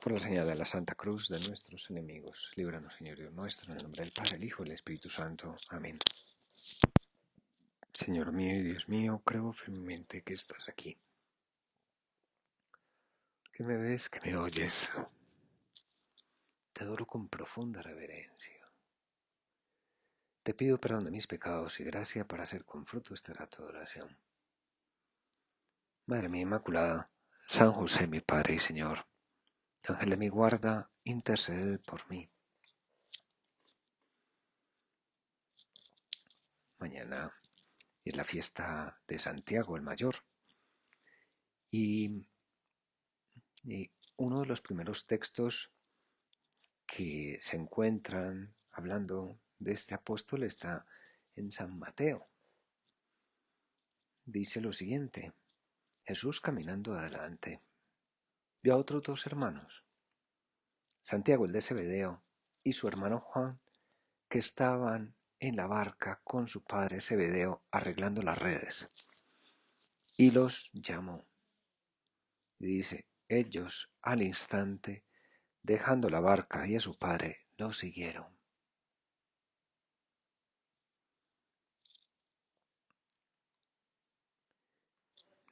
Por la señal de la Santa Cruz de nuestros enemigos, líbranos, Señor Dios nuestro, en el nombre del Padre, el Hijo y el Espíritu Santo. Amén. Señor mío y Dios mío, creo firmemente que estás aquí, que me ves, que me oyes. Te adoro con profunda reverencia. Te pido perdón de mis pecados y gracia para hacer con fruto este rato de oración. Madre mía Inmaculada, San José mi Padre y Señor, Ángel de mi guarda, interceded por mí. Mañana es la fiesta de Santiago el Mayor y uno de los primeros textos que se encuentran hablando de este apóstol está en San Mateo. Dice lo siguiente: Jesús caminando adelante vio a otros dos hermanos, Santiago el de Zebedeo y su hermano Juan, que estaban en la barca con su padre Zebedeo arreglando las redes, y los llamó. Y dice, ellos al instante, dejando la barca y a su padre, lo siguieron.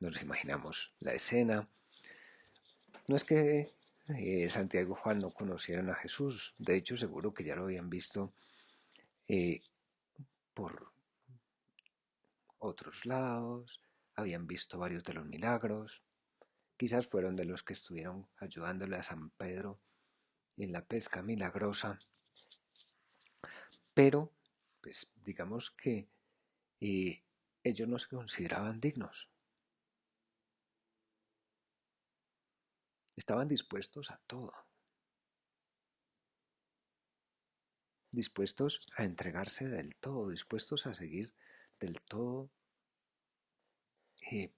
Nos imaginamos la escena. No es que Santiago y Juan no conocieran a Jesús, de hecho seguro que ya lo habían visto eh, por otros lados, habían visto varios de los milagros, quizás fueron de los que estuvieron ayudándole a San Pedro en la pesca milagrosa, pero pues digamos que eh, ellos no se consideraban dignos, estaban dispuestos a todo, dispuestos a entregarse del todo, dispuestos a seguir del todo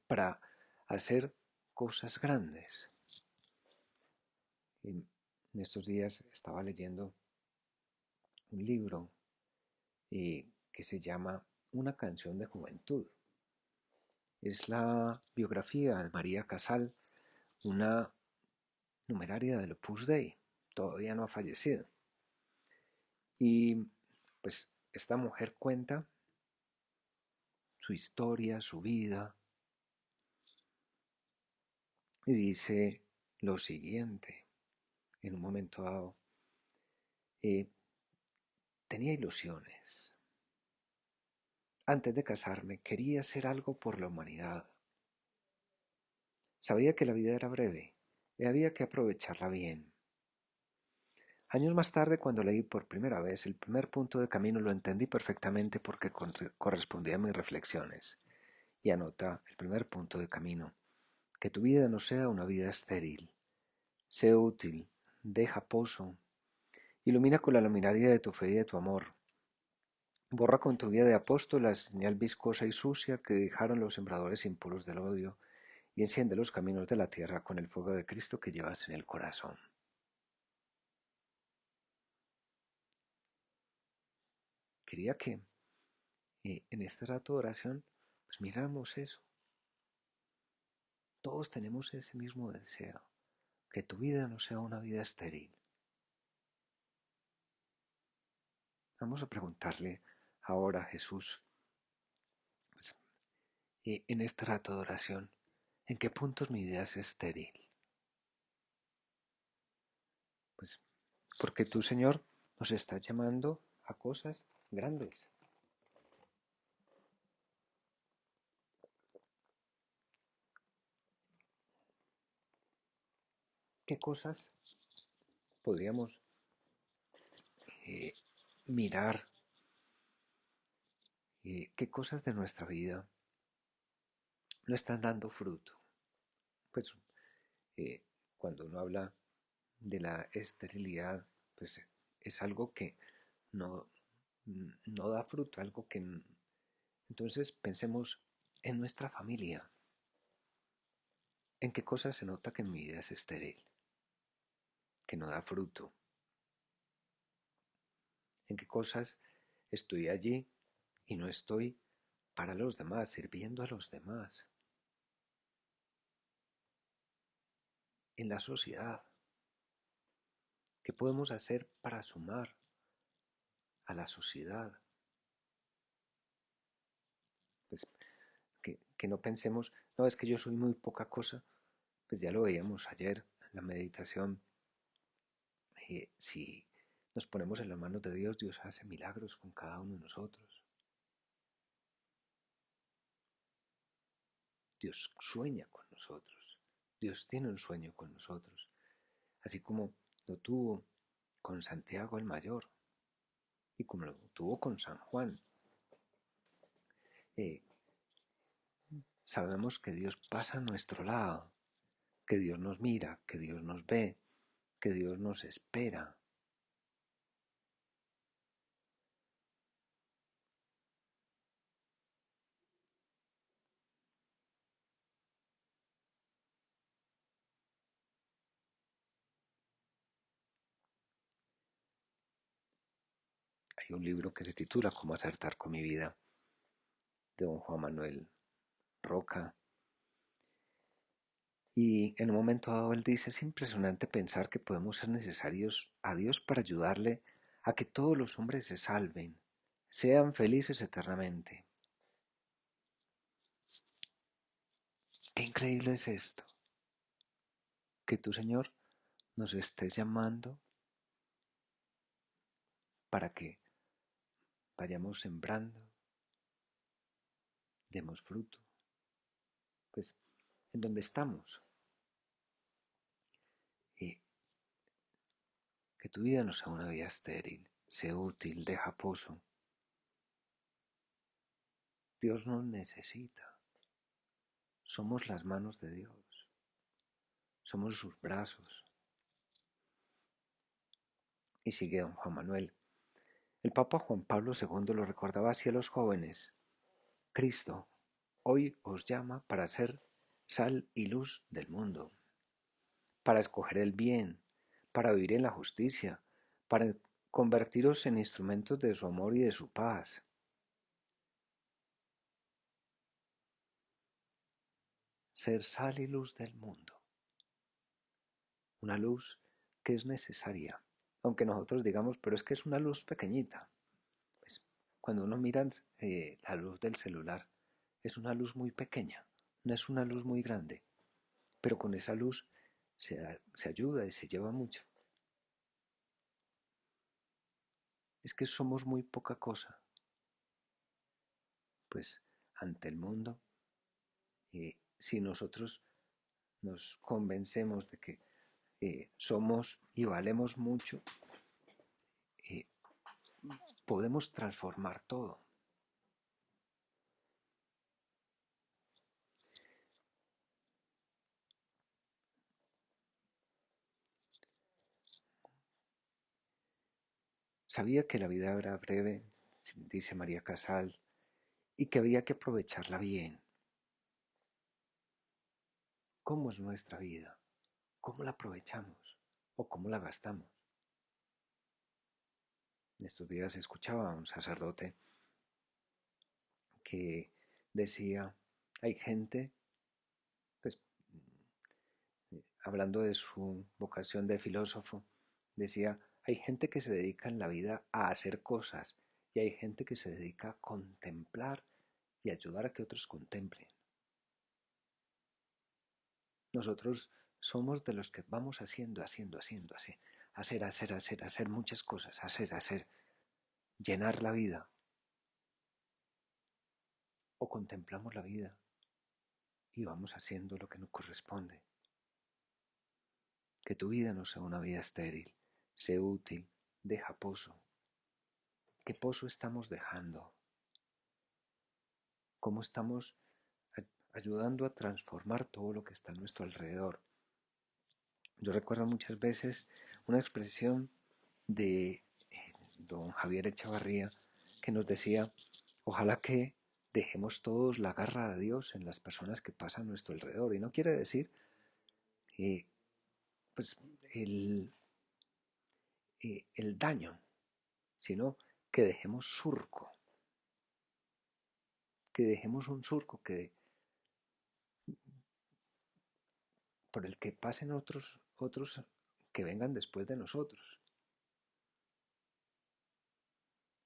para hacer cosas grandes. En estos días estaba leyendo un libro que se llama Una canción de juventud. Es la biografía de María Casal, una numeraria del Opus Dei, todavía no ha fallecido. Y pues esta mujer cuenta su historia, su vida, y dice lo siguiente: en un momento dado, eh, tenía ilusiones. Antes de casarme quería hacer algo por la humanidad. Sabía que la vida era breve y había que aprovecharla bien. Años más tarde, cuando leí por primera vez el primer punto de camino, lo entendí perfectamente porque correspondía a mis reflexiones. Y anota el primer punto de camino: que tu vida no sea una vida estéril. Sé útil, deja pozo, ilumina con la luminaria de tu fe y de tu amor. Borra con tu vida de apóstol la señal viscosa y sucia que dejaron los sembradores impuros del odio, y enciende los caminos de la tierra con el fuego de Cristo que llevas en el corazón. Quería que en este rato de oración pues miráramos eso. Todos tenemos ese mismo deseo, que tu vida no sea una vida estéril. Vamos a preguntarle ahora a Jesús, pues, en este rato de oración, ¿en qué puntos mi vida es estéril? Pues porque tú, Señor, nos estás llamando a cosas grandes. ¿Qué cosas podríamos eh, mirar? ¿Qué cosas de nuestra vida no están dando fruto? Pues eh, cuando uno habla de la esterilidad, pues es algo que no, no da fruto, algo que... Entonces pensemos en nuestra familia, en qué cosas se nota que mi vida es estéril, que no da fruto, en qué cosas estoy allí y no estoy para los demás, sirviendo a los demás, en la sociedad. ¿Qué podemos hacer para sumar a la sociedad? Pues que no pensemos, no, es que yo soy muy poca cosa, pues ya lo veíamos ayer en la meditación. Si nos ponemos en las manos de Dios, Dios hace milagros con cada uno de nosotros. Dios sueña con nosotros. Dios tiene un sueño con nosotros, así como lo tuvo con Santiago el Mayor y como lo tuvo con San Juan. Eh, Sabemos que Dios pasa a nuestro lado, que Dios nos mira, que Dios nos ve, que Dios nos espera. Hay un libro que se titula Cómo acertar con mi vida, de don Juan Manuel Roca. Y en un momento dado él dice, es impresionante pensar que podemos ser necesarios a Dios para ayudarle a que todos los hombres se salven, sean felices eternamente. Qué increíble es esto, que tú, Señor, nos estés llamando para que vayamos sembrando, demos fruto, pues en donde estamos, y que tu vida no sea una vida estéril, sea útil, deja pozo. Dios nos necesita, somos las manos de Dios, somos sus brazos. Y sigue don Juan Manuel. El Papa Juan Pablo II lo recordaba así a los jóvenes. Cristo hoy os llama para ser sal y luz del mundo, para escoger el bien, para vivir en la justicia, para convertiros en instrumentos de su amor y de su paz. Ser sal y luz del mundo. Una luz que es necesaria, aunque nosotros digamos, pero es que es una luz pequeñita. Pues, cuando uno mira la luz del celular, es una luz muy pequeña, no es una luz muy grande, pero con esa luz se ayuda y se lleva mucho. Es que somos muy poca cosa, pues ante el mundo, si nosotros nos convencemos de que somos y valemos mucho, eh, podemos transformar todo. Sabía que la vida era breve, dice María Casal, y que había que aprovecharla bien. ¿Cómo es nuestra vida? ¿Cómo la aprovechamos? ¿O cómo la gastamos? Estos días escuchaba a un sacerdote que decía, hay gente, pues hablando de su vocación de filósofo, decía, hay gente que se dedica en la vida a hacer cosas y hay gente que se dedica a contemplar y ayudar a que otros contemplen. Nosotros somos de los que vamos hacer muchas cosas, hacer, llenar la vida o contemplamos la vida y vamos haciendo lo que nos corresponde. Que tu vida no sea una vida estéril, sé útil, deja pozo. ¿Qué pozo estamos dejando? ¿Cómo estamos ayudando a transformar todo lo que está a nuestro alrededor? Yo recuerdo muchas veces una expresión de don Javier Echavarría que nos decía, ojalá que dejemos todos la garra de Dios en las personas que pasan a nuestro alrededor. Y no quiere decir eh, pues, el daño, sino que dejemos surco, que dejemos un surco por el que pasen otros que vengan después de nosotros.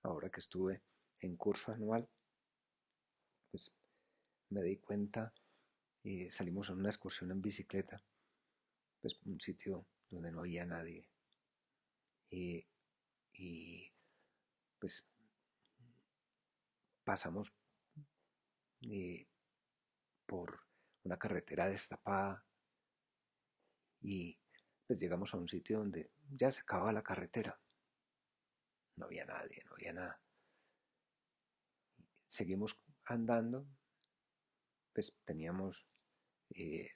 Ahora que estuve en curso anual, pues me di cuenta y salimos en una excursión en bicicleta, pues un sitio donde no había nadie. Y, y pues pasamos eh, por una carretera destapada y pues llegamos a un sitio donde ya se acababa la carretera. No había nadie, no había nada. Seguimos andando, pues teníamos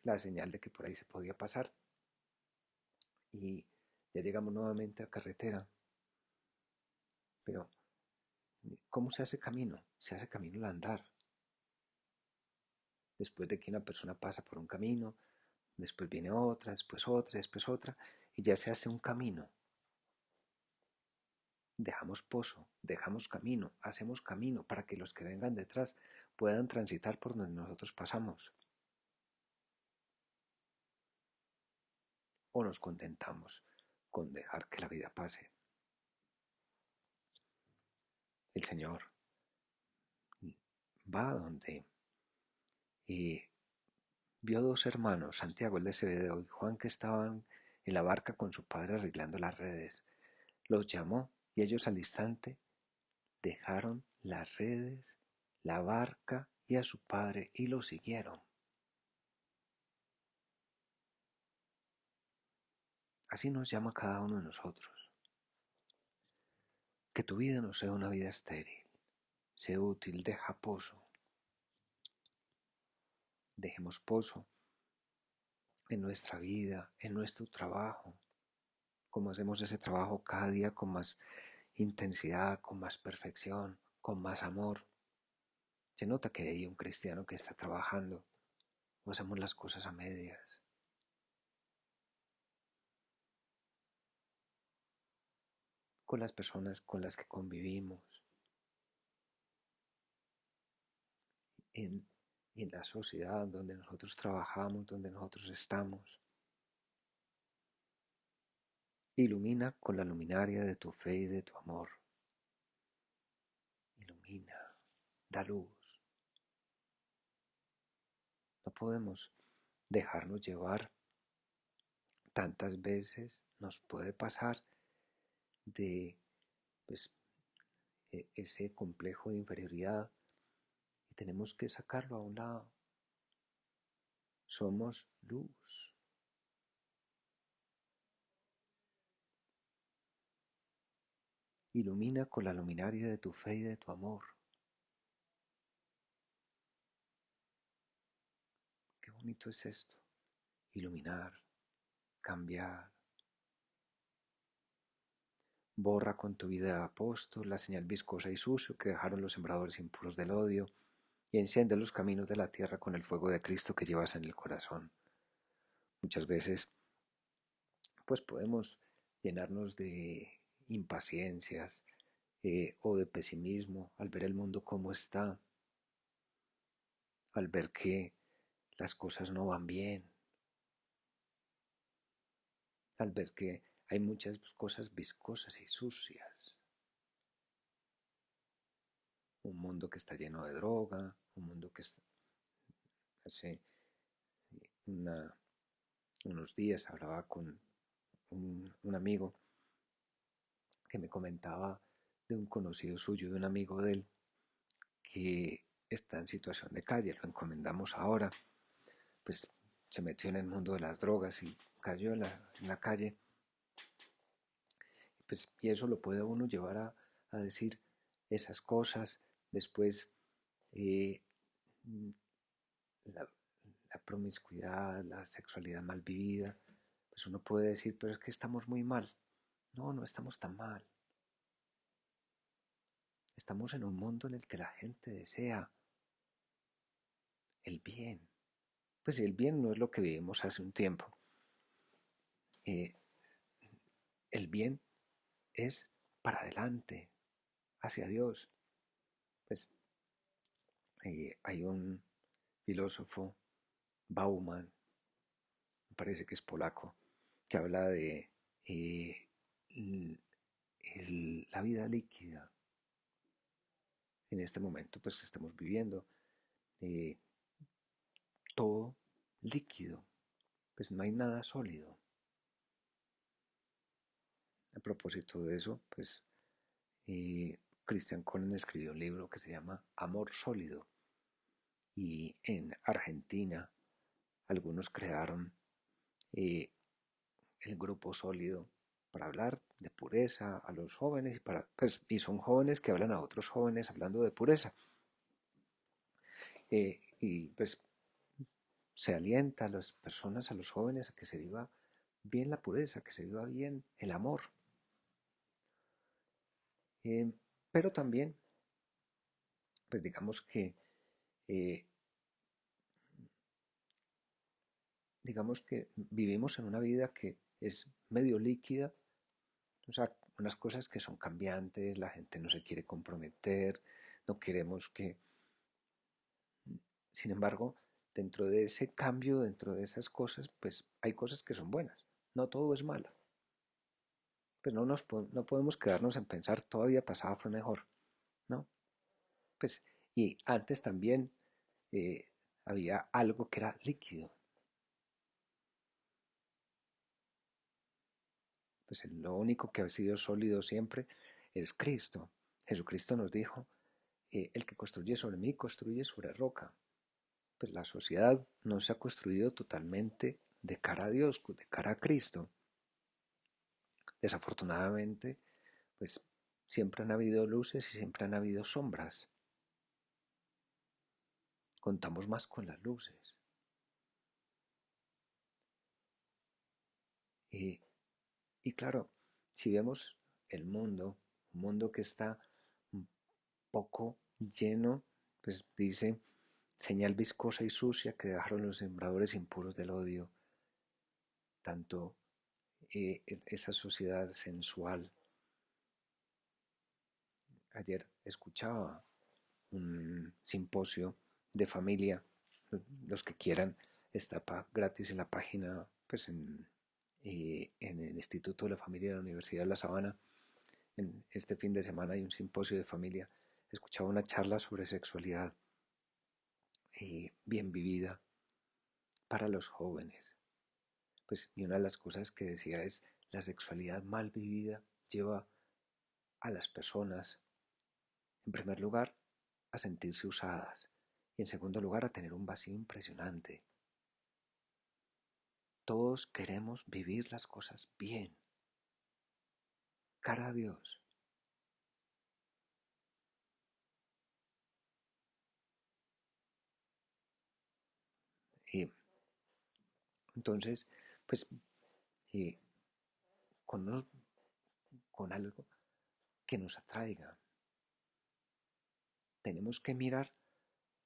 la señal de que por ahí se podía pasar y ya llegamos nuevamente a carretera. Pero, ¿cómo se hace camino? Se hace camino al andar. Después de que una persona pasa por un camino, después viene otra, después otra, y ya se hace un camino. Dejamos pozo, dejamos camino, hacemos camino para que los que vengan detrás puedan transitar por donde nosotros pasamos. O nos contentamos con dejar que la vida pase. El Señor va a donde y vio dos hermanos, Santiago el de Zebedeo y Juan, que estaban en la barca con su padre arreglando las redes. Los llamó y ellos al instante dejaron las redes, la barca y a su padre y lo siguieron. Así nos llama cada uno de nosotros. Que tu vida no sea una vida estéril. Sé útil, deja pozo. Dejemos pozo en nuestra vida, en nuestro trabajo. Como hacemos ese trabajo cada día con más intensidad, con más perfección, con más amor. Se nota que hay un cristiano que está trabajando. O hacemos las cosas a medias. Con las personas con las que convivimos. En, en la sociedad donde nosotros trabajamos, donde nosotros estamos. Ilumina con la luminaria de tu fe y de tu amor. Ilumina, da luz. No podemos dejarnos llevar. Tantas veces nos puede pasar de pues, ese complejo de inferioridad y tenemos que sacarlo a un lado. Somos luz. Ilumina con la luminaria de tu fe y de tu amor. Qué bonito es esto. Iluminar, cambiar. Borra con tu vida de apóstol la señal viscosa y sucio que dejaron los sembradores impuros del odio y enciende los caminos de la tierra con el fuego de Cristo que llevas en el corazón. Muchas veces pues podemos llenarnos de impaciencias o de pesimismo al ver el mundo como está, al ver que las cosas no van bien, al ver que hay muchas cosas viscosas y sucias. Un mundo que está lleno de droga, un mundo que hace una, unos días hablaba con un amigo que me comentaba de un conocido suyo, de un amigo de él, que está en situación de calle, lo encomendamos ahora, pues se metió en el mundo de las drogas y cayó en la calle, pues, y eso lo puede uno llevar a decir esas cosas, después eh, la, la promiscuidad, la sexualidad mal vivida, pues uno puede decir, pero es que estamos muy mal. No, no estamos tan mal. Estamos en un mundo en el que la gente desea el bien. Pues el bien no es lo que vivimos hace un tiempo. Eh, el bien es para adelante, hacia Dios. Pues hay un filósofo, Bauman, me parece que es polaco, que habla de eh, la vida líquida. en este momento pues que estamos viviendo, eh, todo líquido, pues no hay nada sólido. A propósito de eso, pues Christian Cohen escribió un libro que se llama Amor Sólido, y en Argentina algunos crearon eh, el grupo sólido para hablar de pureza a los jóvenes y son jóvenes que hablan a otros jóvenes hablando de pureza, y pues se alienta a las personas, a los jóvenes, a que se viva bien la pureza, que se viva bien el amor. Eh, pero también, pues eh, digamos que vivimos en una vida que es medio líquida, o sea, unas cosas que son cambiantes, la gente no se quiere comprometer, no queremos que... Sin embargo, dentro de ese cambio, dentro de esas cosas, pues hay cosas que son buenas, no todo es malo. Pues no podemos quedarnos en pensar todavía pasado fue mejor, ¿no? Pues, y antes también eh, había algo que era líquido. Pues lo único que ha sido sólido siempre es Cristo. Jesucristo nos dijo, el que construye sobre mí, construye sobre roca. Pues la sociedad no se ha construido totalmente de cara a Dios, de cara a Cristo. Desafortunadamente, pues siempre han habido luces y siempre han habido sombras. Contamos más con las luces. Y, y claro, si vemos el mundo, un mundo que está un poco lleno, pues dice, señal viscosa y sucia que dejaron los sembradores impuros del odio, tanto esa sociedad sensual. Ayer escuchaba un simposio de familia, los que quieran, está gratis en la página, pues en el Instituto de la Familia de la Universidad de La Sabana. En este fin de semana hay un simposio de familia. Escuchaba una charla sobre sexualidad bien vivida para los jóvenes. Pues, y una de las cosas que decía es, la sexualidad mal vivida lleva a las personas, en primer lugar, a sentirse usadas y en segundo lugar a tener un vacío impresionante. Todos queremos vivir las cosas bien, cara a Dios. Y entonces, pues, y con, unos, con algo que nos atraiga, tenemos que mirar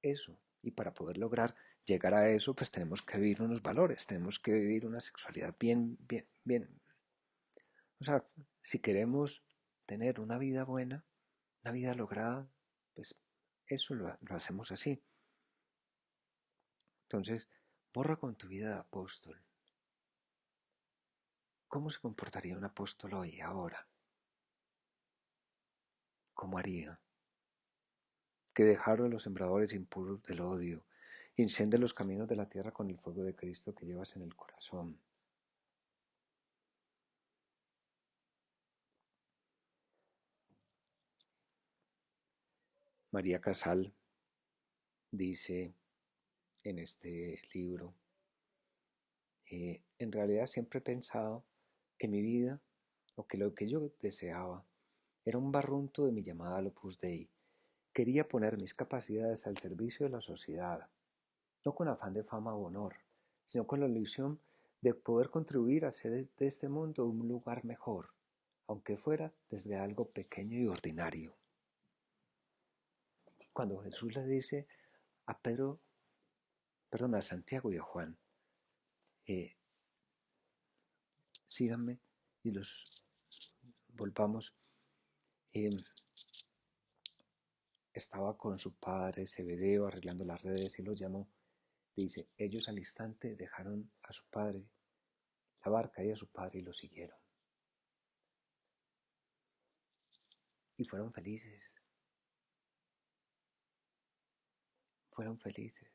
eso. Y para poder lograr llegar a eso, pues tenemos que vivir unos valores, tenemos que vivir una sexualidad bien, bien, bien. O sea, si queremos tener una vida buena, una vida lograda, pues eso lo hacemos así. Entonces, borra con tu vida de apóstol. ¿Cómo se comportaría un apóstol hoy, ahora? ¿Cómo haría? Que dejaron los sembradores impuros del odio. Incende los caminos de la tierra con el fuego de Cristo que llevas en el corazón. María Casal dice en este libro, en realidad siempre he pensado que mi vida, o que lo que yo deseaba, era un barrunto de mi llamada al Opus Dei. Quería poner mis capacidades al servicio de la sociedad, no con afán de fama o honor, sino con la ilusión de poder contribuir a hacer de este mundo un lugar mejor, aunque fuera desde algo pequeño y ordinario. Cuando Jesús le dice a Pedro, perdón, a Santiago y a Juan, eh, síganme y los volvamos, eh, estaba con su padre Zebedeo arreglando las redes y los llamó. Dice, ellos al instante dejaron a su padre, la barca y a su padre y lo siguieron. Y fueron felices. fueron felices.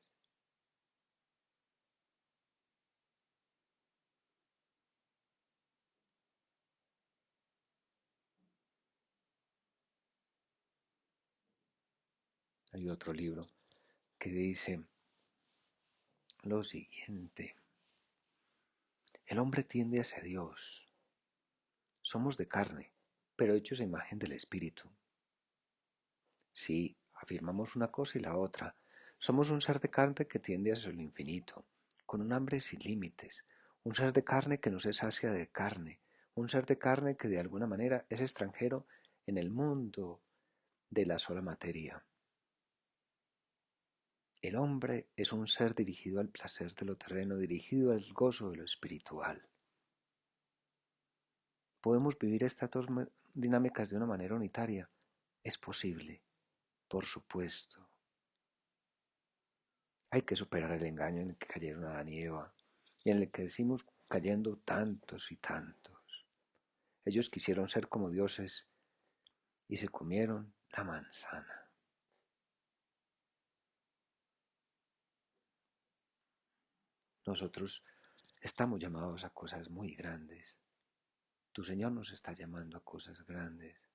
Hay otro libro que dice lo siguiente: el hombre tiende hacia Dios. Somos de carne, pero hechos a imagen del Espíritu. Sí, afirmamos una cosa y la otra. Somos un ser de carne que tiende hacia el infinito, con un hambre sin límites, un ser de carne que no se sacia de carne, un ser de carne que de alguna manera es extranjero en el mundo de la sola materia. El hombre es un ser dirigido al placer de lo terreno, dirigido al gozo de lo espiritual. ¿Podemos vivir estas dos dinámicas de una manera unitaria? Es posible, por supuesto. Hay que superar el engaño en el que cayeron Adán y Eva, y en el que decimos cayendo tantos y tantos. Ellos quisieron ser como dioses y se comieron la manzana. Nosotros estamos llamados a cosas muy grandes. Tu Señor nos está llamando a cosas grandes.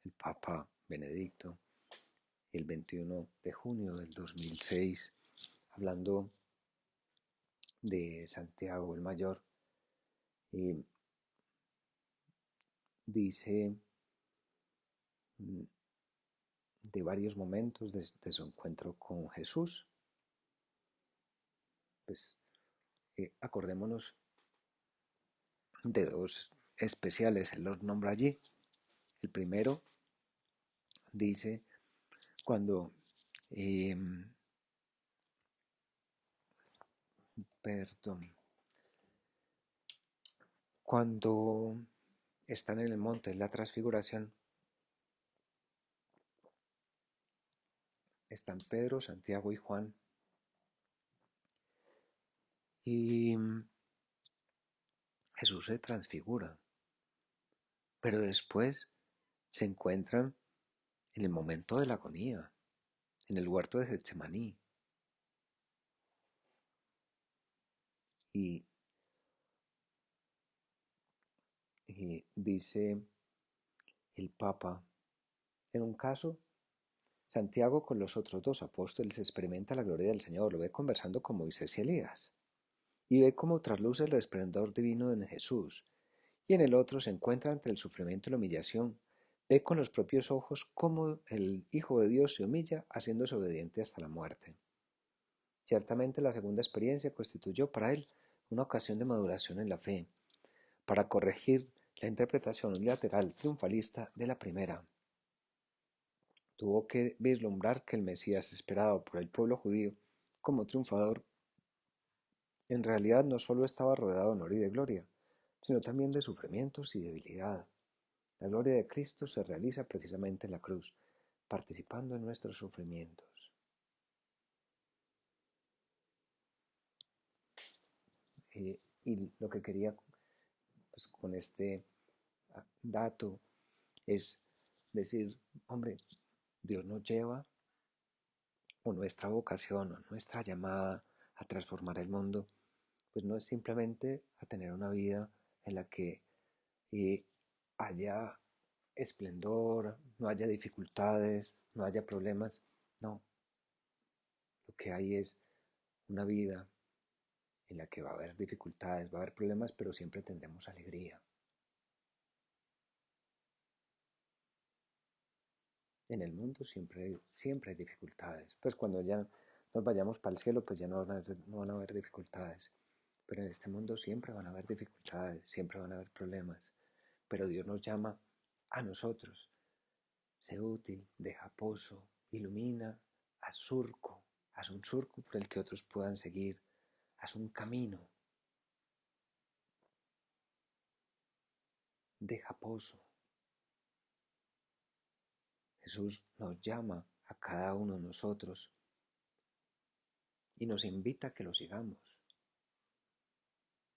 El Papa Benedicto, el 21 de junio del 2006, hablando de Santiago el Mayor, dice de varios momentos de su encuentro con Jesús. Pues acordémonos de dos especiales, él los nombra allí. El primero dice cuando, eh, perdón, cuando están en el monte de la transfiguración, están Pedro, Santiago y Juan, y Jesús se transfigura, pero después se encuentran en el momento de la agonía, en el huerto de Getsemaní, y, y dice el Papa, en un caso, Santiago con los otros dos apóstoles experimenta la gloria del Señor, lo ve conversando con Moisés y Elías, y ve cómo trasluce el esplendor divino en Jesús, y en el otro se encuentra ante el sufrimiento y la humillación, ve con los propios ojos cómo el Hijo de Dios se humilla haciéndose obediente hasta la muerte. Ciertamente la segunda experiencia constituyó para él una ocasión de maduración en la fe, para corregir la interpretación unilateral triunfalista de la primera. Tuvo que vislumbrar que el Mesías esperado por el pueblo judío como triunfador en realidad no solo estaba rodeado de honor y de gloria, sino también de sufrimientos y debilidad. La gloria de Cristo se realiza precisamente en la cruz, participando en nuestros sufrimientos. Y lo que quería pues, con este dato es decir, hombre, Dios nos lleva, o nuestra vocación, o nuestra llamada a transformar el mundo, pues no es simplemente a tener una vida en la que haya esplendor, no haya dificultades, no haya problemas. No, lo que hay es una vida en la que va a haber dificultades, va a haber problemas, pero siempre tendremos alegría. En el mundo siempre hay dificultades. Pues cuando ya nos vayamos para el cielo, pues ya no van a haber dificultades. Pero en este mundo siempre van a haber dificultades, siempre van a haber problemas. Pero Dios nos llama a nosotros. Sé útil, deja pozo, ilumina, haz un surco por el que otros puedan seguir, haz un camino, deja pozo. Jesús nos llama a cada uno de nosotros y nos invita a que lo sigamos.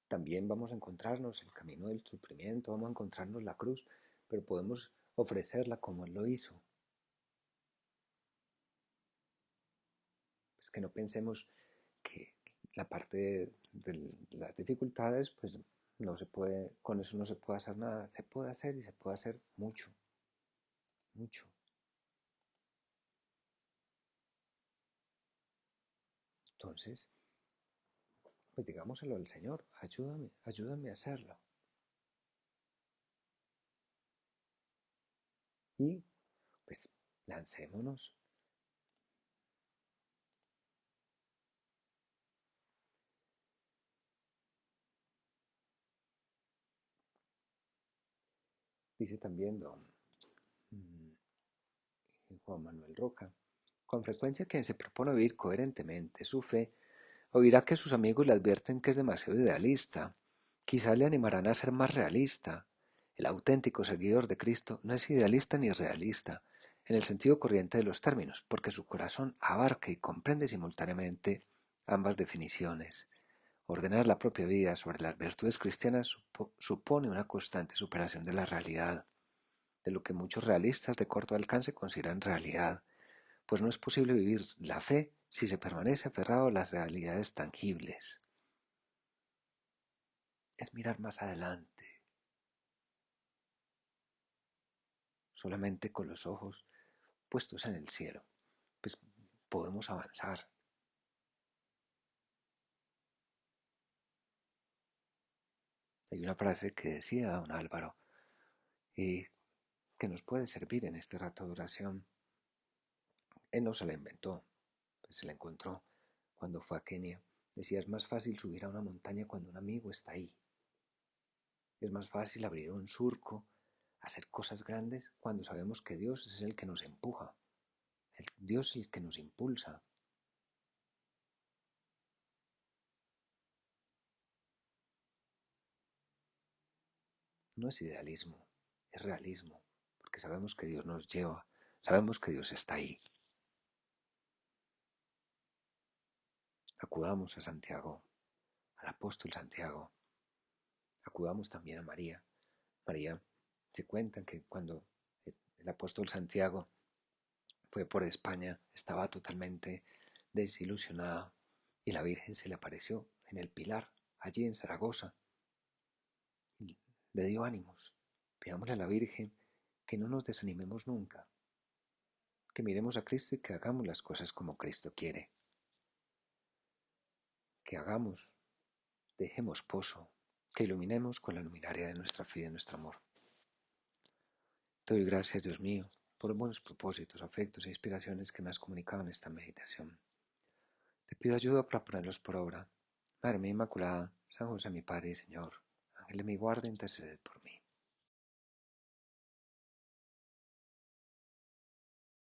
También vamos a encontrarnos el camino del sufrimiento, vamos a encontrarnos la cruz, pero podemos ofrecerla como Él lo hizo. Pues que no pensemos que la parte de las dificultades, pues no se puede, con eso no se puede hacer nada. Se puede hacer y se puede hacer mucho, mucho. Entonces, pues digámoselo al Señor, ayúdame, ayúdame a hacerlo. Y pues lancémonos. Dice también don Juan Manuel Roca, con frecuencia quien se propone vivir coherentemente su fe, oirá que sus amigos le advierten que es demasiado idealista. Quizá le animarán a ser más realista. El auténtico seguidor de Cristo no es idealista ni realista, en el sentido corriente de los términos, porque su corazón abarca y comprende simultáneamente ambas definiciones. Ordenar la propia vida sobre las virtudes cristianas supone una constante superación de la realidad, de lo que muchos realistas de corto alcance consideran realidad, pues no es posible vivir la fe si se permanece aferrado a las realidades tangibles. Es mirar más adelante, solamente con los ojos puestos en el cielo, pues podemos avanzar. Hay una frase que decía don Álvaro y que nos puede servir en este rato de oración. Él no se la inventó, pues se la encontró cuando fue a Kenia. Decía, es más fácil subir a una montaña cuando un amigo está ahí. Es más fácil abrir un surco, hacer cosas grandes cuando sabemos que Dios es el que nos empuja, Dios es el que nos impulsa. No es idealismo, es realismo, porque sabemos que Dios nos lleva, sabemos que Dios está ahí. Acudamos a Santiago, al apóstol Santiago, acudamos también a María. María, se cuenta que cuando el apóstol Santiago fue por España, estaba totalmente desilusionada y la Virgen se le apareció en el Pilar, allí en Zaragoza, y le dio ánimos. Pidámosle a la Virgen que no nos desanimemos nunca, que miremos a Cristo y que hagamos las cosas como Cristo quiere, que hagamos, dejemos pozo, que iluminemos con la luminaria de nuestra fe y de nuestro amor. Te doy gracias, Dios mío, por los buenos propósitos, afectos e inspiraciones que me has comunicado en esta meditación. Te pido ayuda para ponerlos por obra. Madre mía Inmaculada, San José mi Padre y Señor, Ángel de mi guarda, interceded por mí.